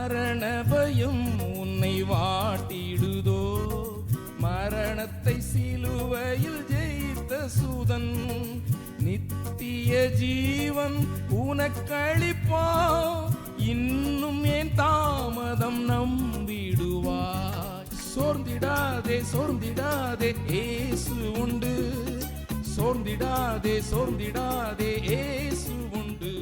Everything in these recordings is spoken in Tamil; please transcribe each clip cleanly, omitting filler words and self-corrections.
மரண பயம் உன்னை வாட்டிடுதோ, மரணத்தை சிலுவையில் ஜெயித்த சூதன் நித்திய ஜீவன் உனக்களிப்பா, இன்னும் ஏன் தாமதம் நம்பிடுவாய். சோர்ந்திடாதே சோர்ந்திடாதே ஏசு உண்டு, சோர்ந்திடாதே சோர்ந்திடாதே ஏசு உண்டு.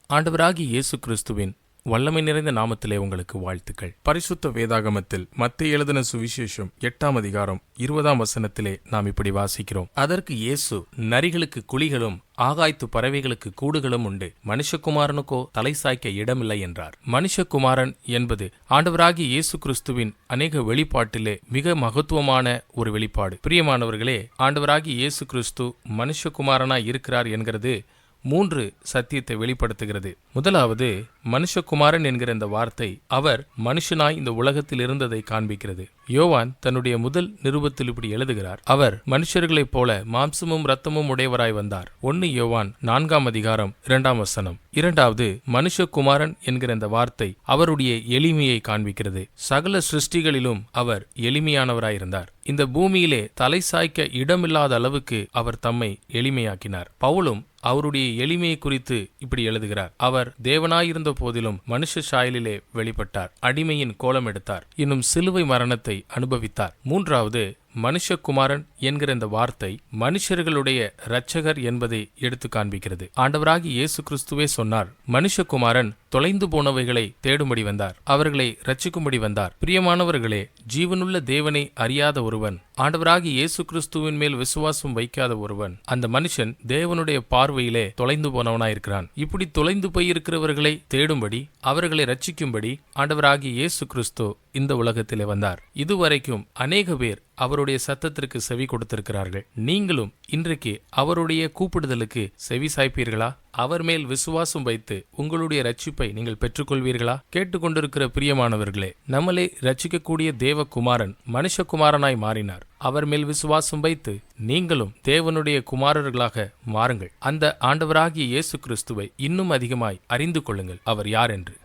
ஆண்டவராகிய இயேசு கிறிஸ்துவின் வல்லமை நிறைந்த நாமத்திலே உங்களுக்கு வாழ்த்துக்கள். பரிசுத்த வேதாகமத்தில் மத்தேயு எழுதின சுவிசேஷம் 8ஆம் அதிகாரம் 20ஆம் வசனத்திலே நாம் இப்படி வாசிக்கிறோம். அதற்கு இயேசு, நரிகளுக்கு குழிகளும் ஆகாய்த்து பறவைகளுக்கு கூடுகளும் உண்டு, மனுஷகுமாரனுக்கோ தலை சாய்க்க இடமில்லை என்றார். மனுஷகுமாரன் என்பது ஆண்டவராகிய இயேசு கிறிஸ்துவின் அநேக வெளிப்பாட்டிலே மிக மகத்துவமான ஒரு வெளிப்பாடு. பிரியமானவர்களே, ஆண்டவராகிய இயேசு கிறிஸ்து மனுஷகுமாரனாய் இருக்கிறார் என்கிறது 3 சத்தியத்தை வெளிப்படுத்துகிறது. முதலாவது, மனுஷகுமாரன் என்கிற இந்த வார்த்தை அவர் மனுஷனாய் இந்த உலகத்தில் இருந்ததை காண்பிக்கிறது. யோவான் தன்னுடைய முதல் நிருபத்தில் இப்படி எழுதுகிறார், அவர் மனுஷர்களைப் போல மாம்சமும் இரத்தமும் உடையவராய் வந்தார். 1 யோவான் 4ஆம் அதிகாரம் 2ஆம் வசனம். இரண்டாவது, மனுஷகுமாரன் என்கிற இந்த வார்த்தை அவருடைய எளிமையை காண்பிக்கிறது. சகல சிருஷ்டிகளிலும் அவர் எளிமையானவராயிருந்தார். இந்த பூமியிலே தலை சாய்க்க இடமில்லாத அளவுக்கு அவர் தம்மை எளிமையாக்கினார். பவுலும் அவருடைய எளிமையை குறித்து இப்படி எழுதுகிறார், அவர் தேவனாயிருந்த போதிலும் மனுஷ சாயலிலே வெளிப்பட்டார், அடிமையின் கோலம் எடுத்தார், இன்னும் சிலுவை மரணத்தை அனுபவித்தார். மூன்றாவது, மனுஷகுமாரன் என்கிற இந்த வார்த்தை மனுஷர்களுடைய இரட்சகர் என்பதை எடுத்து காண்பிக்கிறது. ஆண்டவராகிய இயேசு கிறிஸ்துவே சொன்னார், மனுஷகுமாரன் தொலைந்து போனவைகளை தேடும்படி வந்தார், அவர்களை இரட்சிக்கும்படி வந்தார். பிரியமானவர்களே, ஜீவனுள்ள தேவனை அறியாத ஒருவன், ஆண்டவராகிய இயேசு கிறிஸ்துவின் மேல் விசுவாசம் வைக்காத ஒருவன், அந்த மனுஷன் தேவனுடைய பார்வையிலே தொலைந்து போனவனாயிருக்கிறான். இப்படி தொலைந்து போயிருக்கிறவர்களை தேடும்படி, அவர்களை இரட்சிக்கும்படி ஆண்டவராகிய இயேசு கிறிஸ்து இந்த உலகத்திலே வந்தார். இதுவரைக்கும் அநேக பேர் அவருடைய சத்தத்திற்கு செவி கொடுத்திருக்கிறார்கள். நீங்களும் இன்றைக்கு அவருடைய கூப்பிடுதலுக்கு செவி சாய்ப்பீர்களா? அவர் மேல் விசுவாசம் வைத்து உங்களுடைய ரட்சிப்பை நீங்கள் பெற்றுக்கொள்வீர்களா? கேட்டுக்கொண்டிருக்கிற பிரியமானவர்களே, நம்மளை ரட்சிக்கக்கூடிய தேவகுமாரன் மனுஷகுமாரனாய் மாறினார். அவர் மேல் விசுவாசம் வைத்து நீங்களும் தேவனுடைய குமாரர்களாக மாறுங்கள். அந்த ஆண்டவராகிய இயேசு கிறிஸ்துவை இன்னும் அதிகமாய் அறிந்து கொள்ளுங்கள், அவர் யார் என்று.